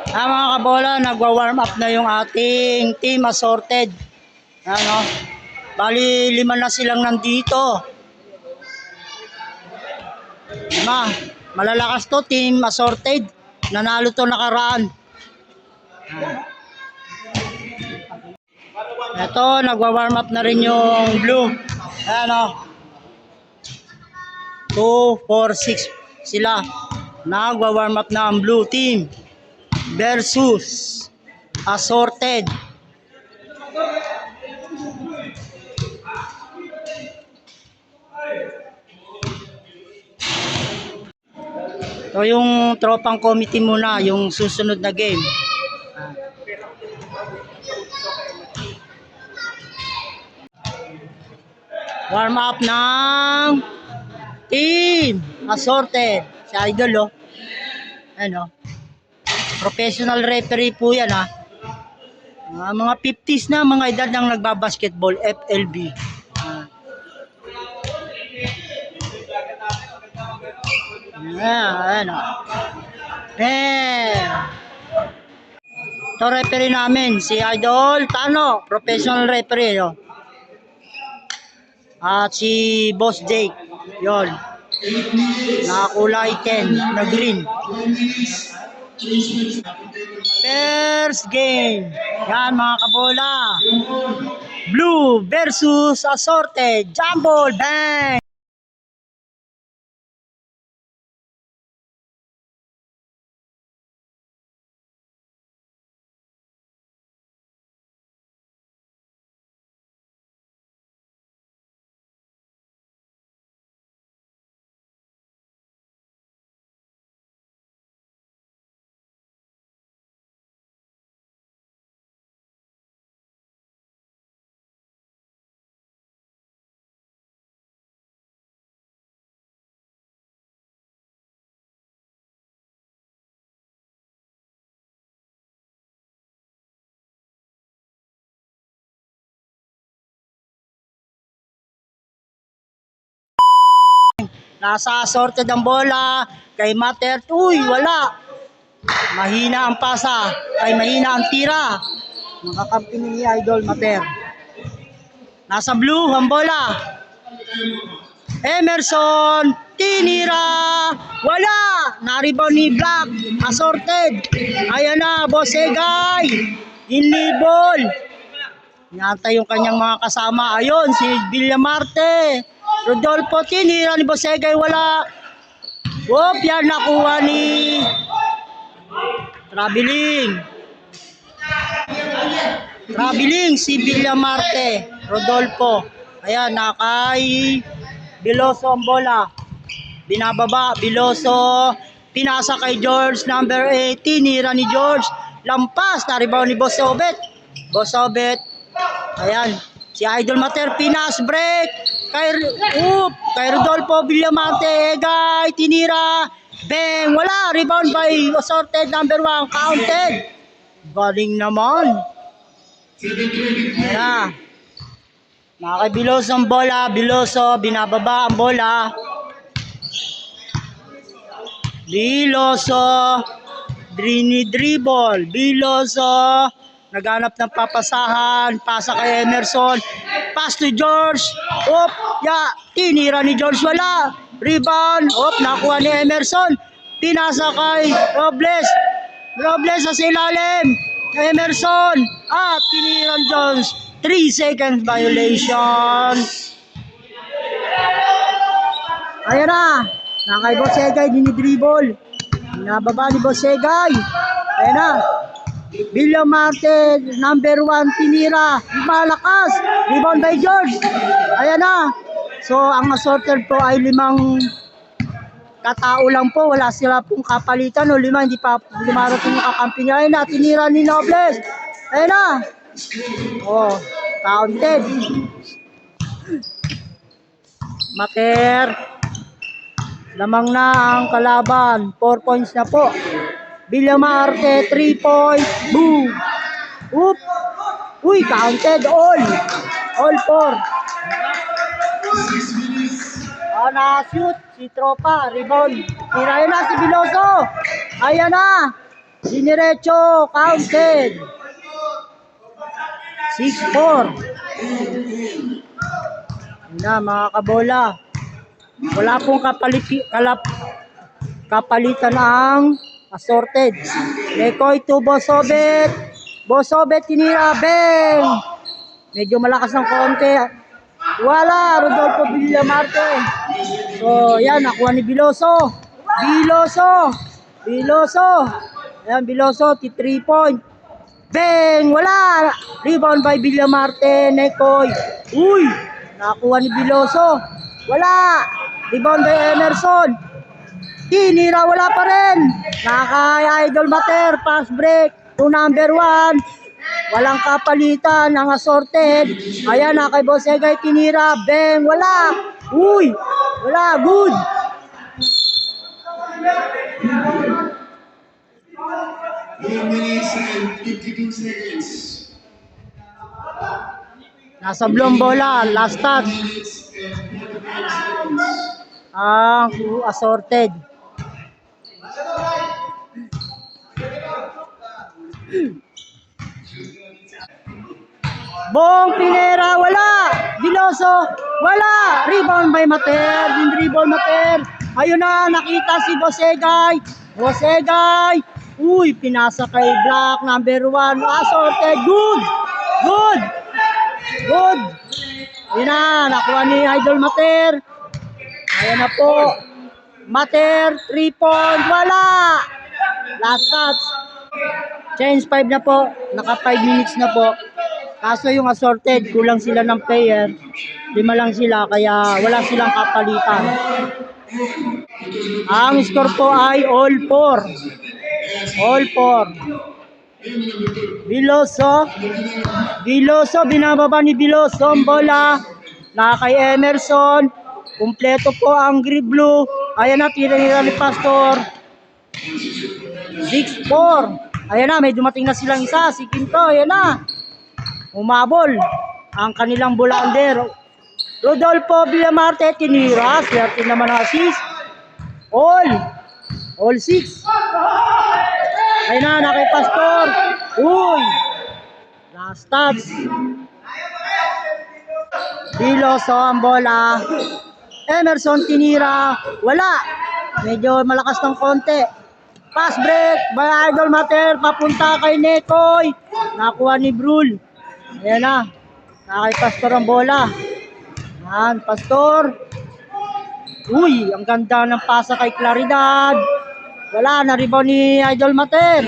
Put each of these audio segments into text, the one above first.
Mga kabola, nagwa-warm up na yung ating team assorted. Ano? Bali, 5 na silang nandito. 5. Malalakas to, team assorted. Nanalo to nakaraan. Ito, nagwa-warm up na rin yung blue. Ano? 2, 4, 6 sila. Nagwa-warm up na ang blue team versus assorted. So yung tropang committee muna, yung susunod na game. Warm up ng team assorted. Si Idol, oh. Ano? Professional referee po yan, ha. Mga 50s na mga edad ng nagbabasketball, FLB. Ayan, oh. Ito referee namin, si Idol Tano, professional referee, oh. At si Boss Jake, yon. Nakakulay 10 na green. First game. Yan mga kabola. Blue versus assorted. Jumble bang. Nasa assorted ang bola. Kay Mater. Uy, wala. Mahina ang pasa. Ay mahina ang tira. Nakakampi ni Idol Mater. Nasa blue ang bola. Emerson. Tinira. Wala. Naribaw ni Black. Assorted. Ayan na. Bosegay. Inlibol. Inantay yung kanyang mga kasama. Ayun. Si Villamarte. Rodolfo. Tinira ni Bosegay. Wala. Whoop. Yan nakuha ni Traveling si Villamarte, Rodolfo. Ayan, nakay Biloso ang bola. Binababa, Biloso. Pinasa kay George, number 8. Tinira ni George. Lampas, na-rebound ni Bosobet. Ayan, si Idol Mater, pinas, break. Kay Rodolfo Villamarte, Egay, tinira. Bang, wala. Rebound by assorted, number 1. Counted. Galing naman. Ayan. Nakay Biloso ang bola. Biloso, binababa ang bola. Biloso. Dribble. Biloso. Naghanap ng papasahan. Pasa kay Emerson. Pass to George. Op, tinira ni George. Wala. Rebound. Op, nakuha ni Emerson. Pinasa kay Robles. Robles sa ilalim. Emerson. At tinira ni Jones. 3 seconds violation. Ayan na. Nakay Bosegay. Dinidribble. Nababa ni Bosegay. Ayan na. Villamarte, number 1, tinira. Malakas. Rebound by George. Ayan na. So, ang assorted po ay 5 katao lang po. Wala sila pong kapalitan. O 5, hindi pa lumarating yung kakampi niya. Ayan na. Tinira ni Nobles. Ayan na. Oh, counted. Mater. Lamang na ang kalaban. 4 points na po. Villamarte, 3 points. Boom. Oop. Uy, counted all. All 4. Na-shoot si Tropa. Rebound. Tirayan na si Biloso. Ayan na. Diniretso, counted. 6-4. Na mga kabola. Wala pong kapalitan ang assorted. Lekoy to Bosobet. Bosobet tinira, bang! Medyo malakas ng konti. Wala, Rodolfo Villamarte. So, yan, nakuha ni Biloso. Biloso. Ayan, Biloso, 3 point. Bang! Wala! Rebound by Villamarte. Nekoy. Uy! Nakuha ni Biloso. Wala! Rebound by Emerson. Tinira, wala pa rin. Idol Mater, pass break. To number 1. Walang kapalitan ng assorted. Ayan na kay Boss Egay tinira. Bang! Wala! Uy! Wala! Good! Nasa blong bola. Last touch. Ang assorted. Bong Pinera, wala. Biloso, wala. Rebound by Mater. Rebound Mater. Ayun na, nakita si Bosegay. Bosegay. Uy, pinasa kay Black. Number 1. Assorted. Good. Good. Good. Ayun na, nakuha ni Idol Mater. Ayun na po. Mater, 3 point. Wala. Last touch. Change 5 na po. Naka 5 minutes na po. Kaso yung assorted, kulang sila ng player. 5 lang sila, kaya wala silang kapalitan. Ang score po ay all 4. All 4. Biloso, binababa ni Biloso ang bola. Na kay Emerson. Kumpleto po ang green blue. Ayan na, tira-tira ni Pastor. 6-4. Ayan na, may dumating na silang isa. Si Quinto, ayan na. Umabol ang kanilang bulander. Rodolfo Villamarte tinira. Swerte naman ang assist. All 6. Ayun na kay Pastor. Uy! Last touch. Biloso ang bola. Emerson tinira. Wala. Medyo malakas ng konti. Pass break by Idol Mater. Papunta kay Nekoy. Nakuha ni Brul. Ayan na. Nakay Pastor ang bola. Ayan, Pastor. Uy, ang ganda ng pasa kay Claridad. Wala, na-rebound ni Idol Mater.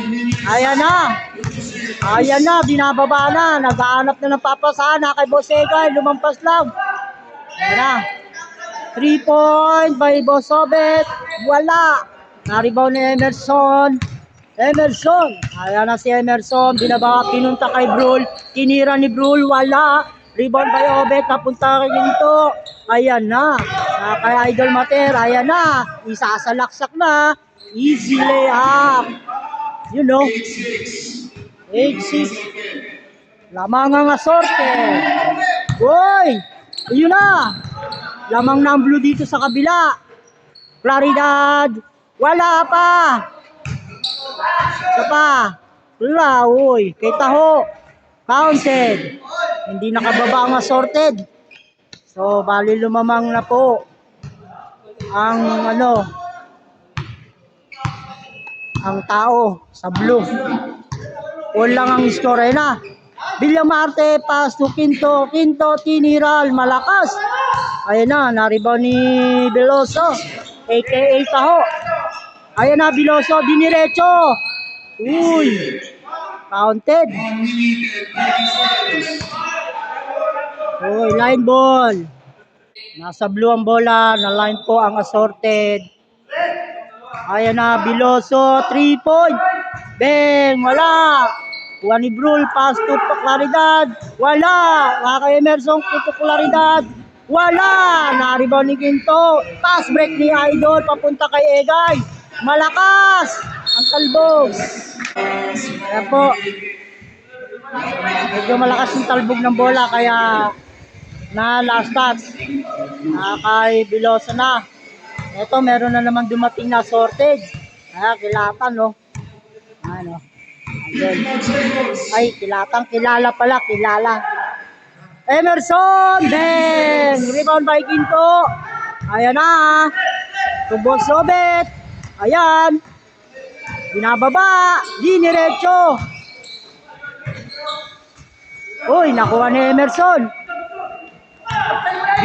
Ayan na, binababa na. Nag-aanap na ng papasahan na kay Bosegay. Lumampas lang. Ayan na. 3 point by Bosobet. Wala. Na-rebound ni Emerson. Ayan na si Emerson. Binaba, pinunta kay Brul. Tinira ni Brul. Wala. Rebound by Obet. Napunta kay Ginto. Ayan na. Kay Idol Mater. Ayan na. Isasalaksak na. Easy layup. You know. 8-6. Lamang ang asorte. Uy. Ayun na. Lamang na ang blue dito sa kabila. Claridad. Wala pa. Isa pa. Wala, uy. Kay Taho. Counted. Hindi nakababa ang assorted. So, bali lumamang na po ang ang tao sa blue. All lang ang score na. Villamarte, pass to Quinto. Quinto, tiniral. Malakas. Ayan na, na-rebound ni Biloso. AKA Taho. Ayan na, Biloso, diniretso. Uy. Counted. Uy, line ball. Nasa blue ang bola. Na line po ang assorted. Ayan na, Biloso. 3 point. Bang. Wala. Kuha ni Brul. Pass to Claridad. Wala. Kay Emerson. To Claridad. Wala. Na-rebound ni Quinto. Pass break ni Idol. Papunta kay Egay. Malakas. Ang talbog. Ayan po. Medyo malakas yung talbog ng bola. Kaya na last touch. Kay Biloso na. Ito meron na naman dumating na sorted. Kaya kilatan no. Ano? Ayun. Ay, kilala pala, kilala. Emerson! Bang! Rebound by Ginto. Ayan na. Tubos Sobet. Ayan. Binababa. Diniretso. Uy, nakuha ni Emerson.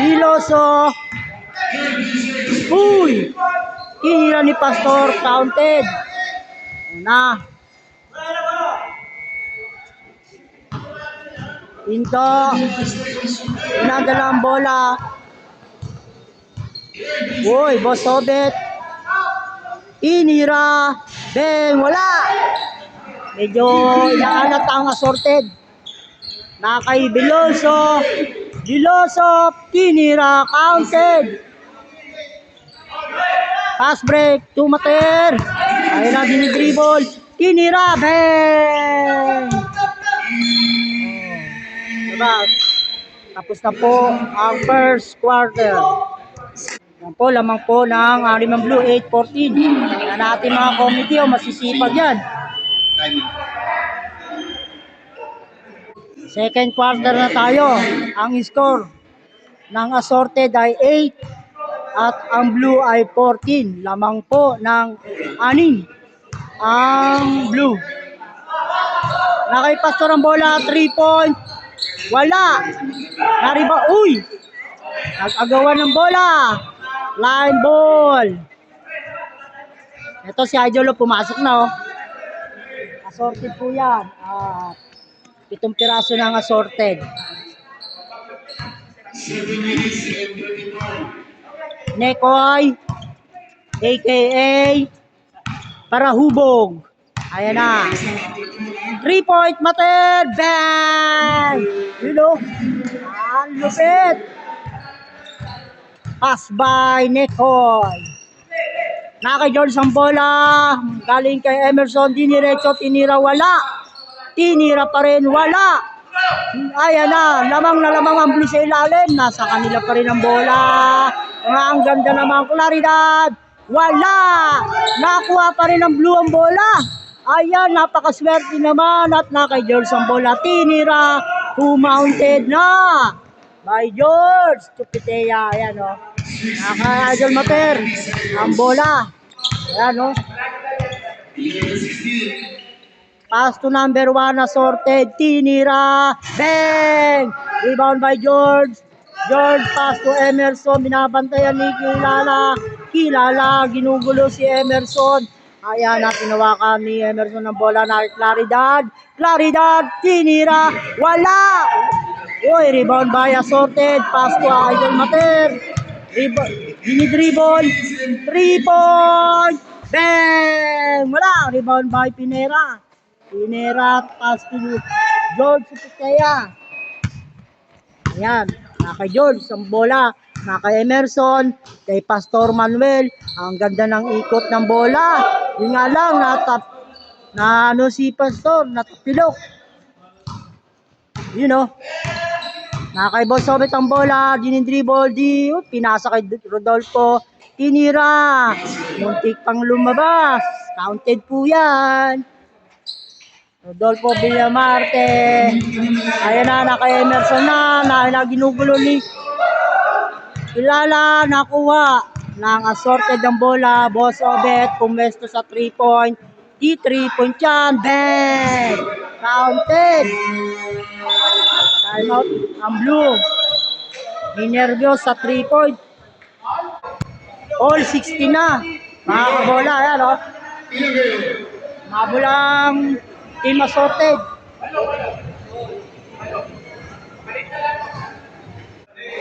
Biloso. Uy! Tinira ni Pastor. Counted. Ayan na. Ginto. Pinadala ang bola. Uy, Boss Sobet. Tinira. Bang! Wala. Medyo inaalat ang assorted. Na kay Biloso. Biloso. Tinira. Counted. Pass break. Tumater. Ayun na dinidribble. Tinira. Bang! Diba? Tapos na po ang first quarter. Yan po, lamang po ng Arimang Blue, 8-14. Yan natin mga committee, masisipag yan. Second quarter na tayo. Ang score ng assorted ay 8 at ang blue ay 14. Lamang po ng 6 ang blue. Nakay Pastor ang bola, 3 point. Wala. Nariba, uy! Nag-agawan ng bola. Line ball. Ito si Idolo pumasok na oh. Assorted po yan. 7 piraso ng assorted. Nekoy, aka Parahubog. Ayan na. 3-point Mater. Bang! You know? Ang lupit. Pass by Nekoy. Naka George ang bola. Galing kay Emerson. Diniretso. Tinira. Wala. Tinira pa rin. Wala. Ayan na. Lamang na lamang ang blue sa ilalim. Nasa kanila pa rin ang bola. Ang ganda naman. Claridad. Wala. Nakuha pa rin ang blue ang bola. Ayan. Napakaswerte naman. At naka George ang bola. Tinira. Who-mounted na. By George. Tupitea. Ayan o. Naka-idol Mater. Ang bola. Ayan o. Pass to number 1 assorted. Tinira. Bang! Rebound by George. George pass to Emerson. Binabantayan ni Kilala. Kilala. Ginugulo si Emerson. Ayan na, tinawakan ni Emerson ng bola na Claridad. Claridad. Tinira. Wala! Uy, rebound by assorted. Pass to Idol Mater. Dinidribble. 3 point. Bang! Wala. Rebound by Pinera. Pinera. Pass to George Supitea. Ayan. Naka George ang bola. Naka Emerson. Kay Pastor Manuel. Ang ganda ng ikot ng bola. Yung nga lang, na si Pastor, natapilok. You know. Nakay Boss Sobet ang bola, dinidribble, pinasa kay Rodolfo, tinira, muntik pang lumabas, counted po yan. Rodolfo Villamarte, ayan na, nakay Emerson na ginugulo ni Kilala, nakuha ng assorted ang bola, Boss Sobet, pumesto sa 3 point, T3 point yan, bang, counted. Time out ang blue. Ninervyos sa 3 point. All 60 na. Mga kabola, ayan o. Mabulang team assorted.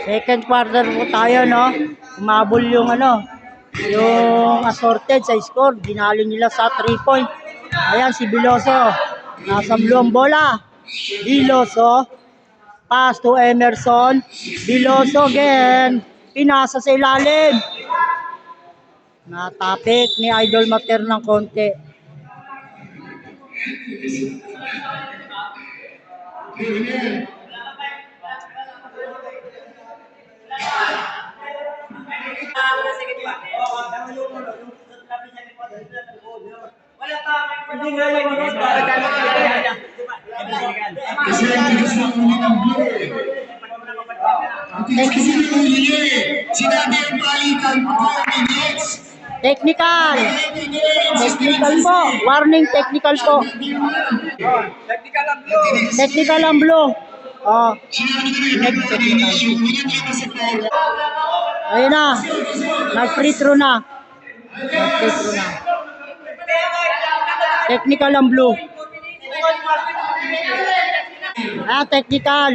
Second quarter po tayo, no. Umabol yung yung assorted sa score. Dinalo nila sa 3 point. Ayan si Biloso. Nasa blue ang bola. Biloso. Pass to Emerson. Biloso again. Pinasa sa ilalim. Natapik ni Idol Mater ng konti. Kasi ang tigas ng ulo ng blue eh. Ang tigas kasi ng ulo niya eh. Sinabi ang balikan, 4 minutes. Technical. Technical po. Warning, technical po. Technical ang blue. Oh, Sinabi ko rin, nag-finish yung minute lang sa foul. ayun na. Nag-free throw na. Nag-free throw na. Technical ang blue. Technical.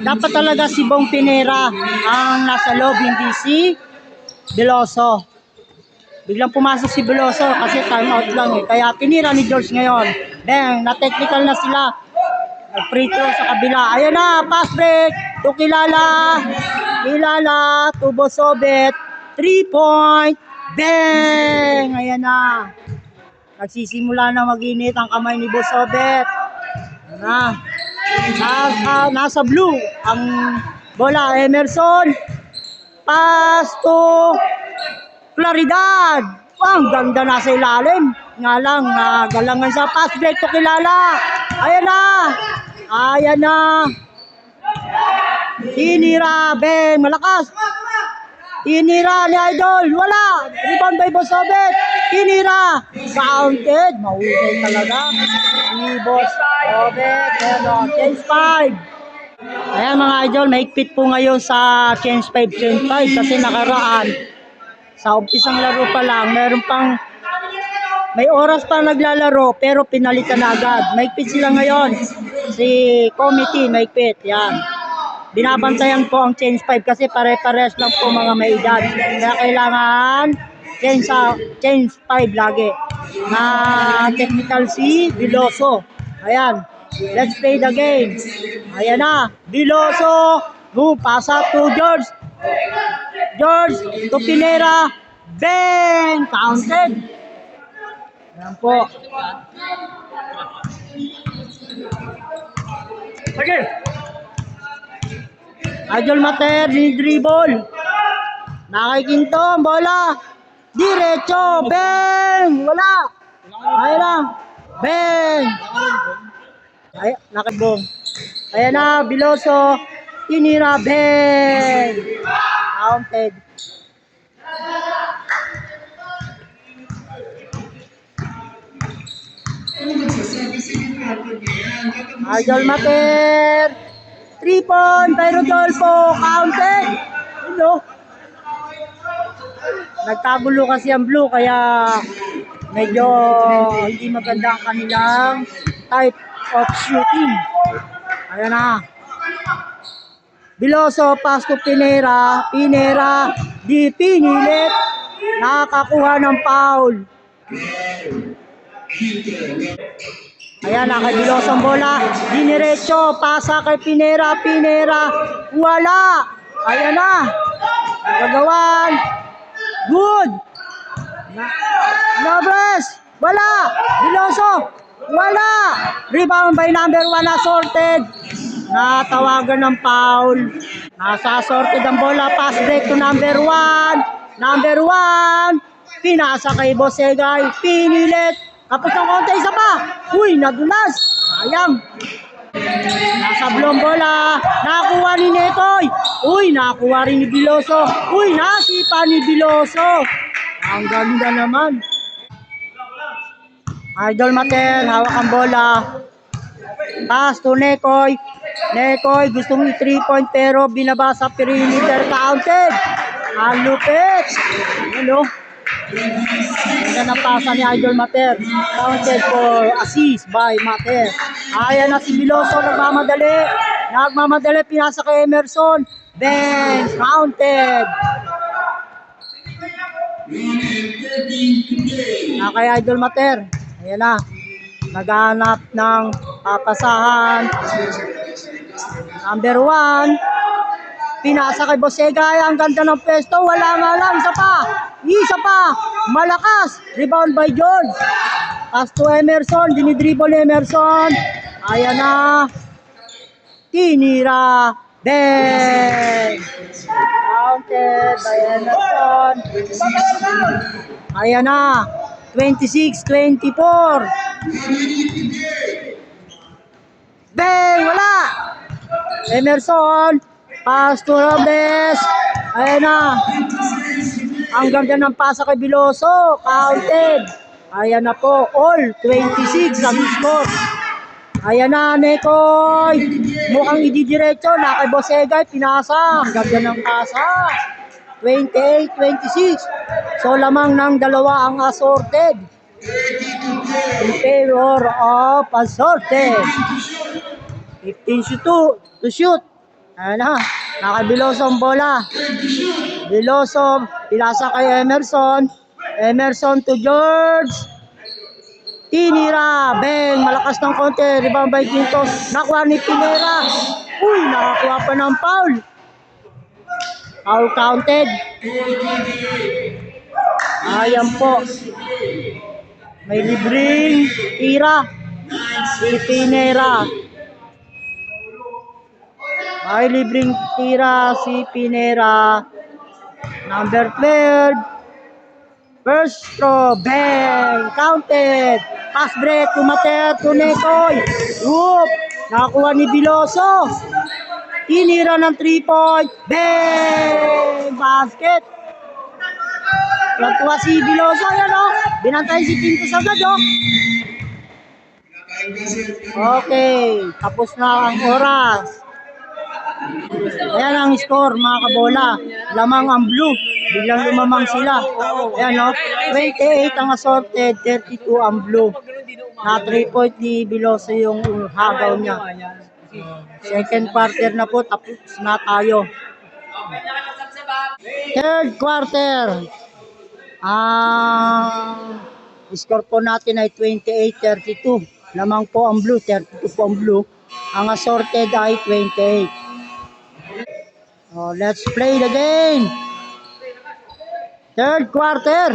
Dapat talaga si Bong Pinera ang nasa loob, hindi si Veloso. Biglang pumasok si Veloso kasi time out lang eh. Kaya tinira ni George ngayon. Bang, na-technical na sila. Free throw sa kabila. Ayan na, pass break. To Kilala. Kilala, to Bosobet. 3-point. Bang! Ayan na. Nagsisimula na mag-init ang kamay ni Bosobet. Ayan na. Nasa blue ang bola. Emerson. Pass to Claridad. Ang ganda nasa ilalim. Nga lang, galangan sa pass break to Kilala. Ayan na. Ayan na. Tinira. Bang. Malakas. Tinira ni Idol. Wala. Rebound by Bosobet. Tinira. Counted. Mahusay talaga. Si Bosobet. Change 5. Ayan mga Idol. Mahigpit po ngayon sa change 5. Change 5. Kasi nakaraan. Sa umpisang laro pa lang. Meron pang may oras pa naglalaro pero pinalitan na agad. Mahigpit sila ngayon. Si committee mahigpit. Yan. Binabantayan po ang change 5 kasi pare-pares lang po mga may edad. Kaya kailangan change 5 lagi. Na technical si Veloso. Ayan. Let's play the game. Ayan na. Veloso. Pasa to George. George to Pinera. Bang! Counted. Ayan po. Again. Idol Mater, dribble. Nakikinto ang bola. Diretso. Bang! Wala. Ayan na. Bang! Ay, nakibong. Ayan na, Veloso. Tinira. Bang! Counted. Idol Mater. 3-point by Rodolfo. Counted. Hello. Nagkagulo kasi ang blue kaya medyo hindi maganda ang kanilang type of shooting. Ayan na. Veloso, pass to Pinera. Pinera, di pinilit. Nakakuha ng foul. Ayan na, kay Veloso ang bola. Diniretso, pasa kay Pinera. Pinera, wala. Ayan na. Gagawan. Good. Nobres, wala. Veloso, wala. Rebound by number 1 assorted. Natawagan ng foul. Nasa assorted ang bola. Pass break to number 1. Number 1. Pinasa kay Bosegay. Pinilit. Tapos ng konti, isa pa. Uy, nadulas. Sayang. Nasa blong bola. Nakuha ni Netoy. Uy, nakuha rin ni Veloso. Uy, nasipa ni Veloso. Ang ganda naman. Idol Mater, hawak ang bola. Pass to Nekoy. Nekoy, gustong i-3-point pero binabasa perimeter. Counted. Ang lupit. Hello. Yan ang pasa ni Idol Mater. Counted for assist by Mater. Ayan na si Veloso, nagmamadali. Nagmamadali, pinasa kay Emerson. Then, counted. Kay Idol Mater. Ayan na. Naghanap ng papasahan. Number 1. Pinasa kay Bosegay. Ang ganda ng pesto. Wala nga lang. Isa pa. Isa pa. Malakas. Rebound by George. Pass to Emerson. Dinidribble ni Emerson. Ayan na. Tinira. Bang. Counted by Emerson. Ayan na. 26-24. Bang! Wala! Emerson. Pass to Robles. Ayan na. Ang ganda ng pasa kay Biloso. Counted. Ayan na po. All 26 ang score. Ayan na, Nekoy. Mukhang ididiretso. Na kay Bosegay. Pinasa. Ang ganda ng pasa. 28-26. So lamang ng dalawa ang assorted. In favor of assorted. 15 to shoot. Ayan na. Nakabiloso ang bola. Biloso. Pinasa kay Emerson. Emerson to George. Tinira. Bang. Malakas ng konti. Rebound by Quintos. Nakuha ni Pinera. Uy. Nakakuha pa ng foul. Foul counted. Ayan po. May libreng tira. Si Pinera. May libreng tira si Pinera. Number 12. First throw. Bang. Counted. Pass break. Tumater to Nekoy. Whoop. Nakakuha ni Biloso. Tinira ng 3-point. Bang. Basket. Tuwa si Biloso. Ayan o. Binantay si Quintos agad o. Okay. Tapos na ang oras. Ayan ang score mga kabola. Lamang ang blue. Biglang lumamang sila. Ayan o. 28 ang assorted. 32 ang blue. Na 3-point ni Biloso yung hagaw niya. Second quarter na po. Tapos na tayo. Third quarter. Score po natin ay 28-32. Lamang po ang blue. 32 po ang blue. Ang assorted ay 28. Let's play the game. Third quarter.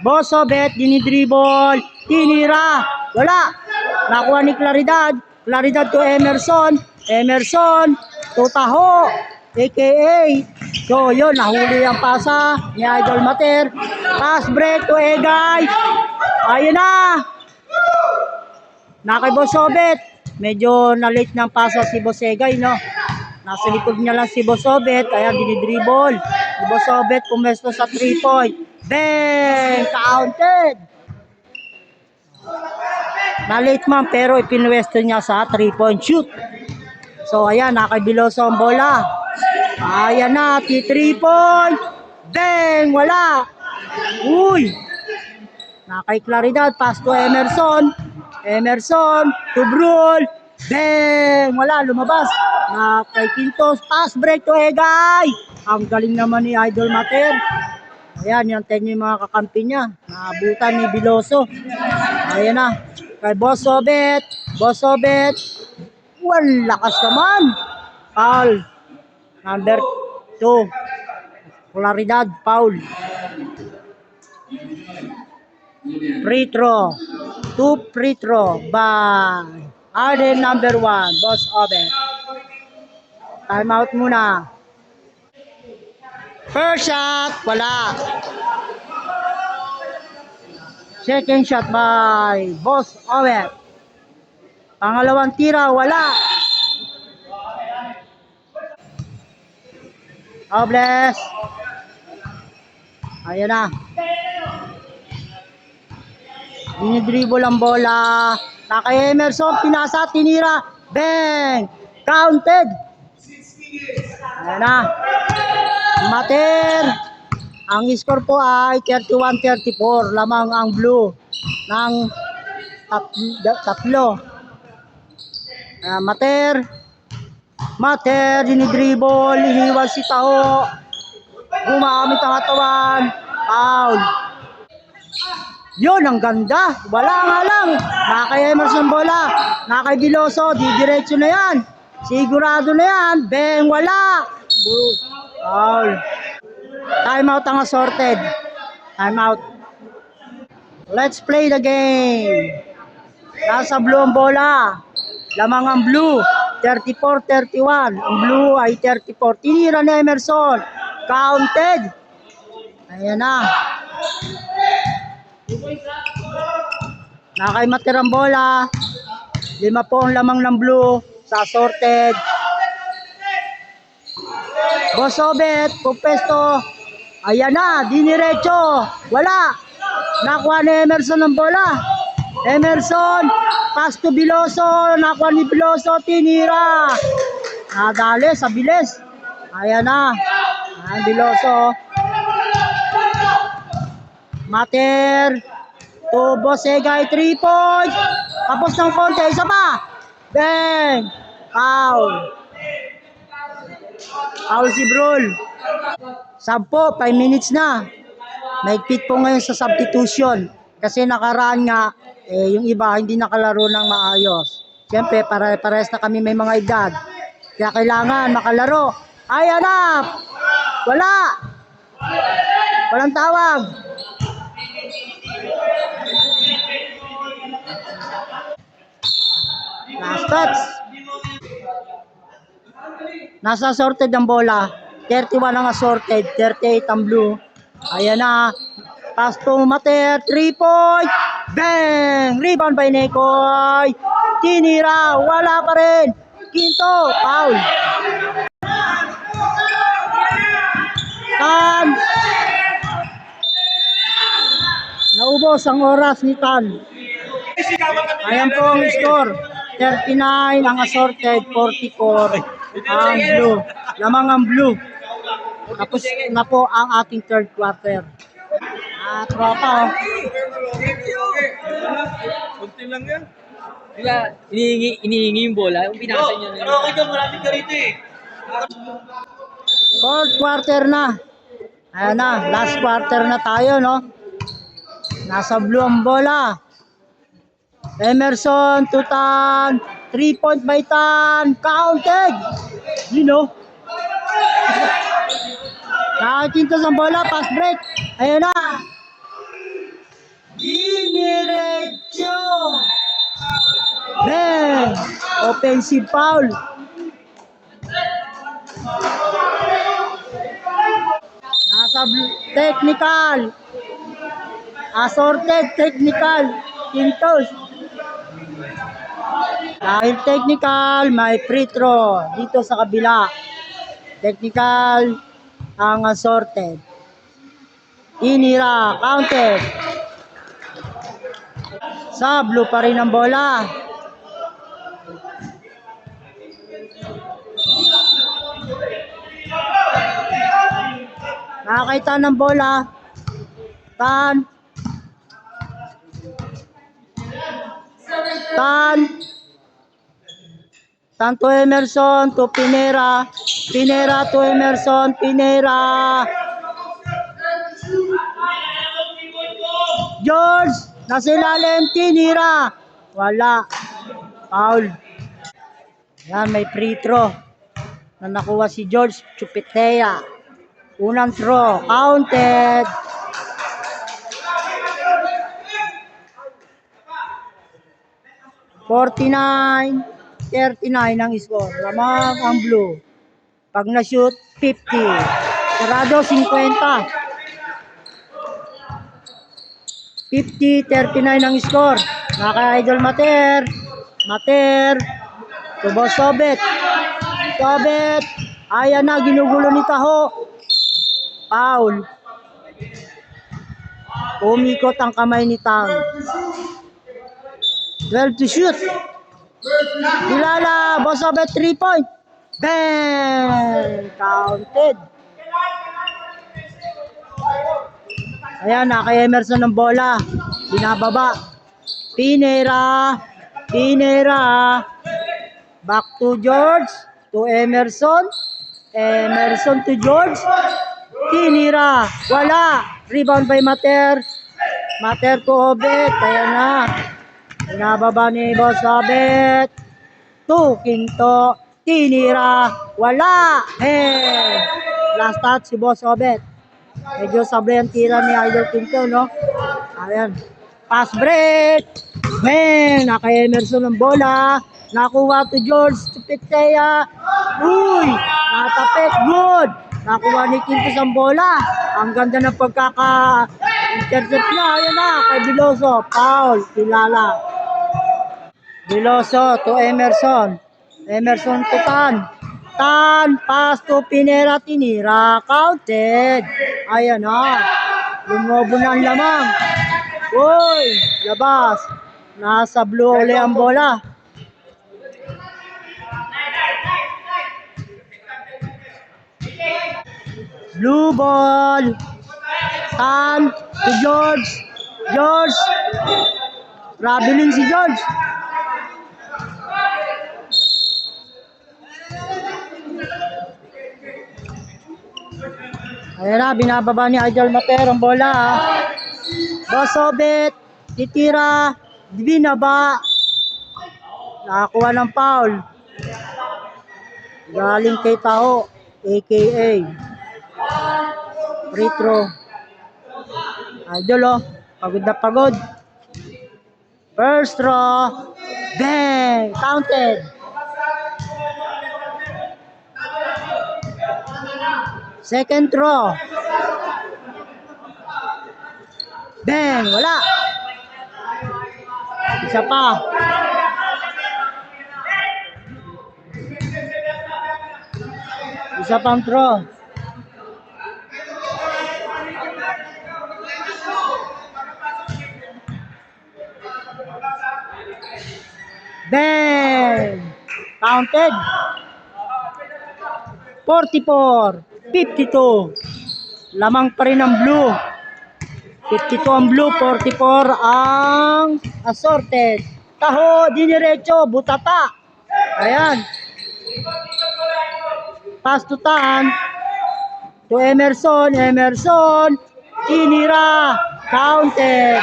Bosobet, dinidribble. Tinira. Wala. Nakuha ni Claridad. Claridad to Emerson. Emerson to Taho. AKA. So yun, nahuli ang pasa ni Idol Mater. Pass break to Egay. Ayun na. Nakay Bosobet. Medyo na-late ng pasa si Bosegay, no? Nasa likod niya lang si Bosobet. Kaya dinidribble. Si Bosobet pumesto sa 3-point. Bang! Counted! Na-late man pero ipinwesto niya sa 3-point shoot. So ayan, nakabiloso ang bola. Ayan na, 3-point. Bang! Wala! Uy! Nakay Claridad, pass to Emerson. Emerson, to Brul. Bang! Wala, lumabas. Nakay Quintos, pass break to Egay. Ang galing naman ni Idol Mater. Ayan, yung 10 yung mga kakampi niya. Naabutan ni Biloso. Ayan na. Kay Bosobet. Bosobet. Lakas naman. Foul. Number 2. Claridad, foul. Free throw. 2 free throw by Arden number 1. Bosobet. Time out muna. First shot, wala. Second shot by Bosobet. Pangalawang tira, wala. Robles. Ayan na. Dinidribble ang bola. Nakay Emerson, pinasa, tinira. Bang! Counted. Ayan na. Mater. Ang score po ay 31-34. Lamang ang blue ng tatlo. Mater. Mater, dinidribble. Iniwan si Taho. Gumamit ang katawan. Foul. Yun, ang ganda. Wala nga lang. Nakay Emerson bola. Nakay Biloso. Didiretso na yan. Sigurado na yan. Bang, wala. Foul. Time out ang assorted. Time out. Let's play the game. Nasa blue ang bola. Lamang ang blue. 34-31. Ang blue ay 34. Tinira ni Emerson. Counted. Ayan na. Nakay matirang bola. 5 po ang lamang ng blue sa sorted. Bosobet, pupesto. Ayan na, diniretso. Wala. Nakuha ni Emerson ng bola. Emerson, pass to Biloso. Nakuha ni Biloso, tinira. Nadali sa bilis. Ayan na. Ayan, Biloso. Mater. Tubo Segay, 3 points. Tapos ng konti, isa pa. Bang. Foul. Foul si Brul. 10, 5 minutes na. Naigpit po ngayon sa substitution. Kasi nakaraan nga, yung iba hindi nakalaro ng maayos. Siyempre, pares na kami may mga edad. Kaya kailangan makalaro. Ayan na! Wala! Walang tawag. Last touch. Nasa sorted ang bola. 31 ang assorted, 38 ang blue. Ayan na. Pass to Mater, 3 point. Bang! Rebound by Nekoy. Tinira, wala pa rin. Quinto, foul. Tan. Naubos ang oras ni Tan. Ayan po ang score. 39 ang assorted, 44 ang blue. Lamang ang blue. Tapos na po ang ating third quarter. Tropa. Kunti lang yan. Diba, inihingi yung bola, yung pinasa niya. Pero okay ka, maraming ka rito eh. Fourth quarter na. Ayan na, last quarter na tayo, no? Nasa blue ang bola. Emerson, Tutan, 3-point by Tan, counted. You know. Nakakintos ang bola, pass break. Ayan na. Diniretso. Man, offensive foul. Nasa blue, technical. Assorted, technical. Quintos. Dahil technical, may free throw dito sa kabila. Technical ang assorted. Inira, counted. Sa blue pa rin ang bola. Nakakaita ng bola. Tan. Tan. Tan to Emerson, to Pinera. Pinera to Emerson, Pinera. George, nasa ilalim, tinira. Wala. Foul. Yan, may free throw na nakuha si George Chupitea. Unang throw, counted. (49-39) ang score. Lamang ang blue. Pag na-shoot, 50. Sarado, 50. 50-39 ang score. Naka-idol Mater. Mater. Tubo Sobet. Sobet. Ayan na, ginugulo ni Taho. Foul. Umikot ang kamay ni Tang. 12 to shoot. Dilala, Bosobet 3 point. Bang! Counted. Ayan, kay Emerson ng bola. Binababa. Pinera. Pinera. Back to George. To Emerson. Emerson to George. Tinira. Wala. Rebound by Mater. Mater to Obet. Ayan na. Binababa ni Bosobet. To Quinto. Tinira. Wala. Hey. Last touch si Bosobet. Medyo sabi ang tira ni Idol Quinto, no? Ayan. Pass break. Man, naka-Emerson ng bola. Nakuha to George Chupitea. Uy! Natapik. Good. Nakuha ni Quinto ang bola. Ang ganda ng Intercept na, ayan na, kay Biloso. Foul, Kilala. Biloso to Emerson. Emerson to Tan. Tan, pass to Pinera, tinira, counted. Ayan na. Lumobo na ang lamang. Uy, labas. Nasa blue uli ang bola. Blue ball. Tan to George. George. Traveling si George. Ayan na, binababa ni Idol Mater ang bola. Bosobet, titira, binaba. Nakakuha ng foul. Galing kay Taho, a.k.a. free throw. Idol oh, pagod na pagod. First throw, bang, counted. Second throw. Bang! Wala. Isa pa. Isa pang throw. Bang! Counted. 44. 52. Lamang pa rin ang blue. 52 ang blue, 44 ang assorted. Taho, diniretso, butata. Ayan. Pass to Tan. To Emerson. Emerson. Tinira. Counted.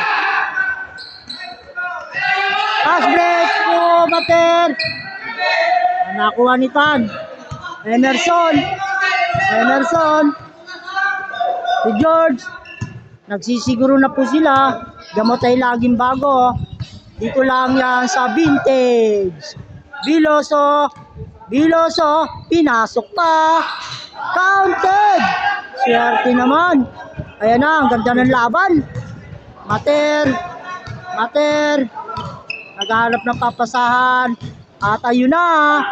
Pass break to Mater. Nakuha ni Tan. Emerson. Emerson. Si George. Nagsisiguro na po sila. Gamot ay laging bago. Dito lang yan sa vintage. Biloso. Biloso. Pinasok pa. Counted. Swerte naman. Ayan na. Ang ganda ng laban. Mater. Mater. Naghahanap ng papasahan. At ayun na.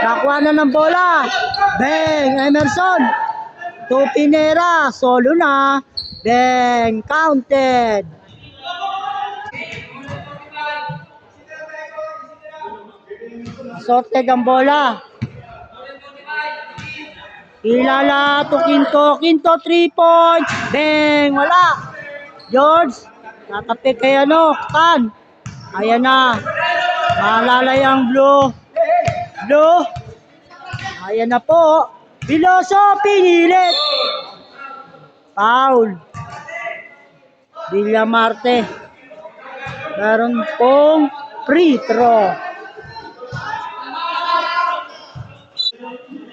Nakuha na ng bola. Bang! Emerson. To Pinera. Solo na. Bang! Counted. Sorted ang bola. Kilala to Quinto. Quinto 3 points. Bang! Wala. George. Tatapi kay Tan. Ayan na. Malalay ang blue. Blue. Ayan na po. Biloso, pinilit. Foul. Villamarte. Meron pong free throw.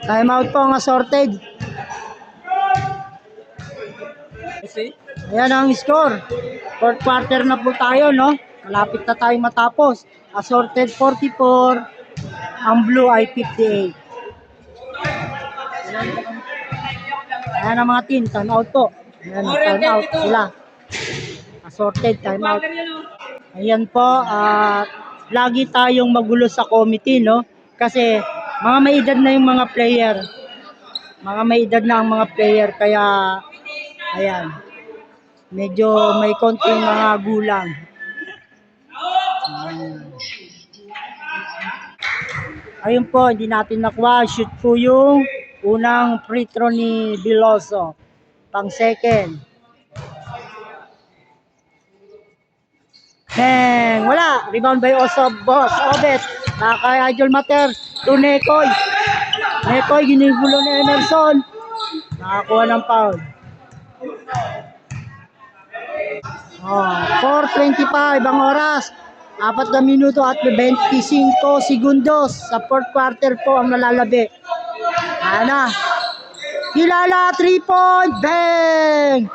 Time out po ang assorted. Ayan ang score. Fourth quarter na po tayo, no? Malapit na tayong matapos. Assorted 44. Ang blue ay 58. Ayan ang mga team. Time out po. Ayan, time out sila. Assorted, time out. Ayan po. Lagi tayong magulo sa committee, no? Kasi mga may edad na yung mga player. Mga may edad na ang mga player. Kaya, ayan. Medyo may konting mga gulang. Ayun po, hindi natin nakuha. Shoot po yung unang free throw ni Biloso. Pang second. Bang! Wala. Rebound by Boss Obet. Kay Idol Mater. To Nekoy. Nekoy, ginigulo ni Emerson. Nakakuha ng foul. 4:25 ang oras. 4 na minuto at 25 segundos sa fourth quarter po ang nalalabi. Ana. Kilala 3-point. Bang!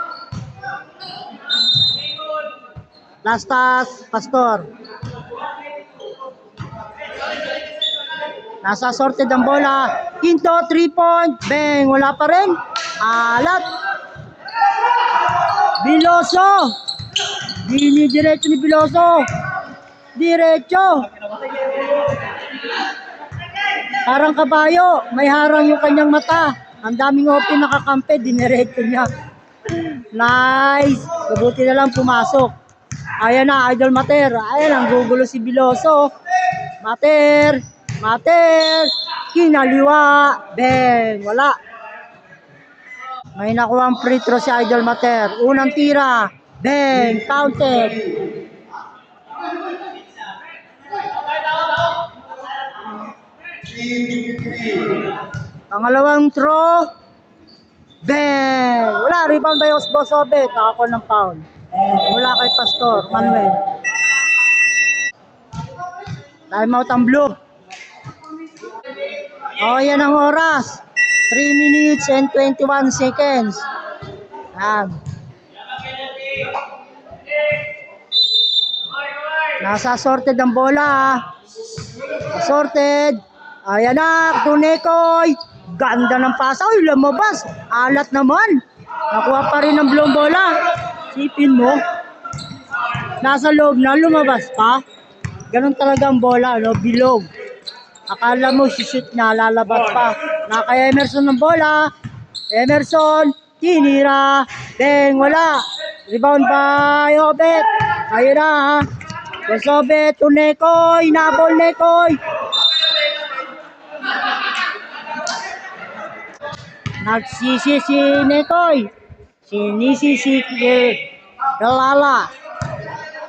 Last pass, Pastor. Nasa sorted ang bola. Quinto 3-point. Bang! Wala pa rin. Alat. Biloso. Diretso ni Biloso. Diretso. Parang kabayo. May harang yung kanyang mata. Ang daming open nakakampi. Diniretso niya. Nice. Mabuti na lang pumasok. Ayan na, Idol Mater. Ayan, ang gugulo si Biloso. Mater. Kinaliwa. Bang. Wala. May nakuha ang free throw si Idol Mater. Unang tira. Bang. Counted. Pangalawang throw. Bang. Wala. Rebound by Bosobet. Nakakuha ng foul. Mula kay Pastor Manuel. Timeout ang blue. Yan ang oras. 3 minutes and 21 seconds. Yan. Nasa sorted ang bola. Sorted. Ayan na. Tunekoy. Ganda ng pasa. Uy, lumabas. Alat naman. Nakuha pa rin ang blue bola. Sipin mo. Nasa loob na. Lumabas pa. Ganun talaga ang bola. No? Bilog. Akala mo shoot na, lalabas pa. Kay Emerson ng bola. Emerson, tinira. Bang, wala. Rebound by Obet. Ayun na ha. Obet, Nekoy, nabol Nekoy. Nagsisi si Nekoy. Sinisi si Galala.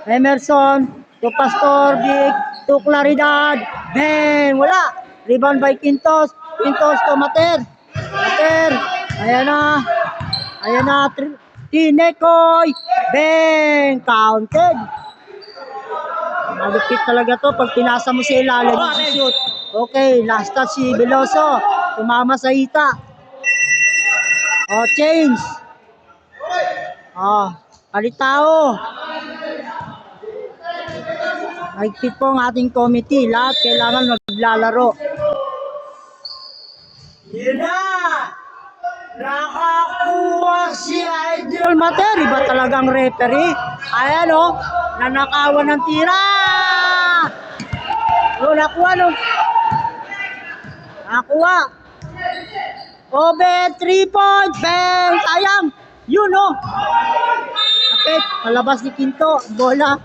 Emerson, to Pastor Big, to Claridad. Bang! Wala. Rebound by Quintos. Quintos to Mater. Ayan na. Tinekoy. Bang! Counted. Malupit talaga to pag pinasa mo sa ilalim. Shoot. Okay, last touch si Veloso. Tumama sa hita. Change. Palitao. Mahigpit po ang ating committee. Lahat kailangan maglalaro. Yun na! Nakakuha si Idol Mater. Iba talagang referee. Ayan o. Nanakawan ng tira. Nakuha. Obet, 3 points. Bang! Sayang. Yun o. Kapit. Palabas ni Quinto. Bola.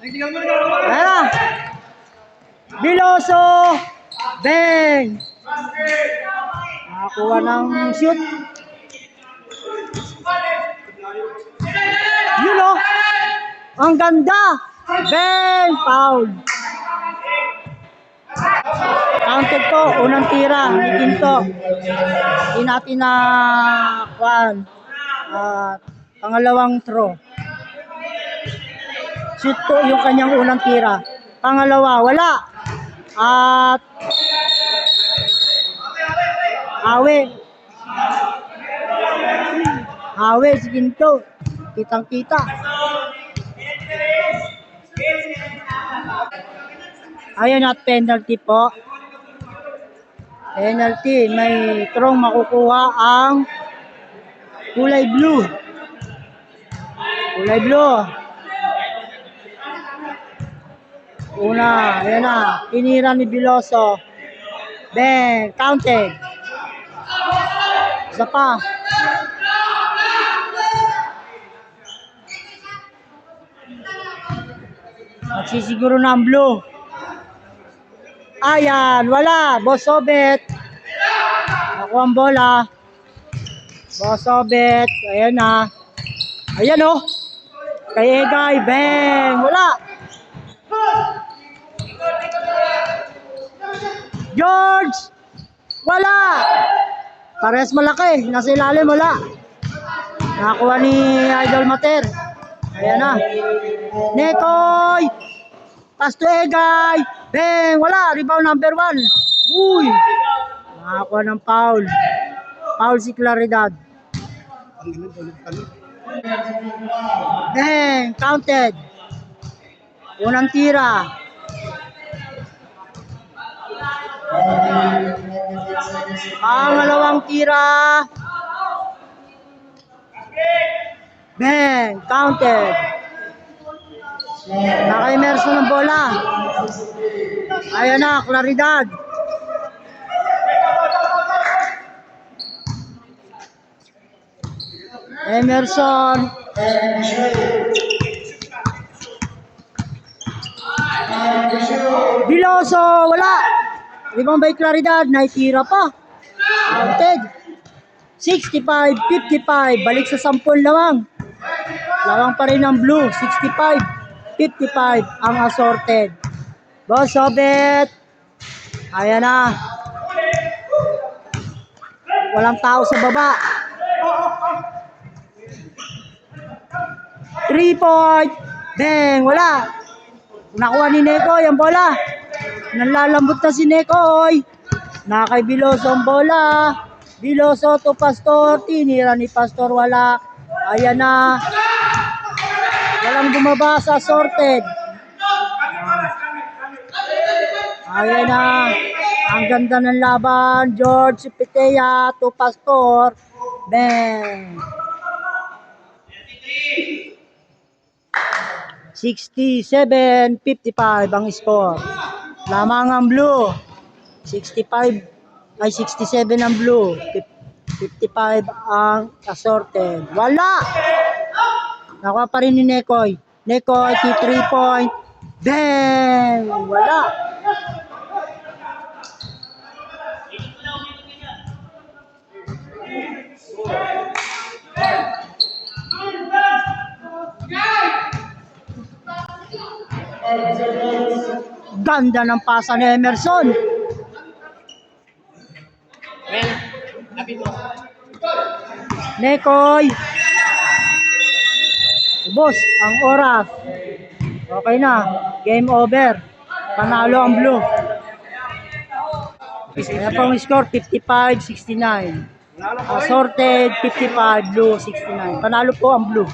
Ayan. Biloso. Bang. Nakakuha ng shoot. Yun o. Ang ganda. Bang. Foul. Counted po. Unang tira. Quinto. Hindi natin na pangalawang throw. Shoot po yung kanyang unang tira. Pangalawa, wala. At Awe si Quinto. Kitang-kita. Ayun at penalty po. Penalty. May strong makukuha ang kulay blue. Una, ayan na. Tinira ni Biloso. Bang, counted. Isa pa. Magsisiguro na ang blue. Ayan, wala. Bosobet. Nakuha ang bola. Bosobet. Ayan na. Ayan o. Kay Egay. Bang. Wala. George. Wala. Pares malaki. Nasa ilalim. Wala. Nakakuha ni Idol Mater. Ayan na. Nekoy. Pass to Egay. Bang. Wala. Rebound number 1. Uy. Nakakuha ng foul. Foul si Claridad. Bang. Counted. Unang tira. Pangalawang tira. Bang! Counted. Naka-Emerson ng bola. Ayan na, Claridad. Emerson. Biloso, wala. Rebound by Claridad, naitira pa. Counted. 65-55, balik sa 10 lamang. Lawang pa rin ang blue, 65-55 ang assorted. Boss Obet. Ayan na. Walang tao sa baba. 3-point. Bang, wala. Nakuha ni Nekoy ang bola. Nalalambot na si Nekoy. Nakay Biloso ang bola. Biloso to Pastor. Tinira ni Pastor, wala. Ayan na. Walang bumaba sa sorted. Ayan na. Ang ganda ng laban. George Pitea to Pastor. Bang. 67-55 ang score. Lamang ang blue. 67 ang blue. 55 ang assorted. Wala! Nakuha pa rin ni Nekoy. Nekoy, 3 point. Bang! Wala! Ganda ng pasa ni Emerson. Nekoy. Boss, ang oras. Okay na. Game over. Panalo ang blue. Kaya pong score 55-69. Assorted 55, blue 69. Panalo po ang blue.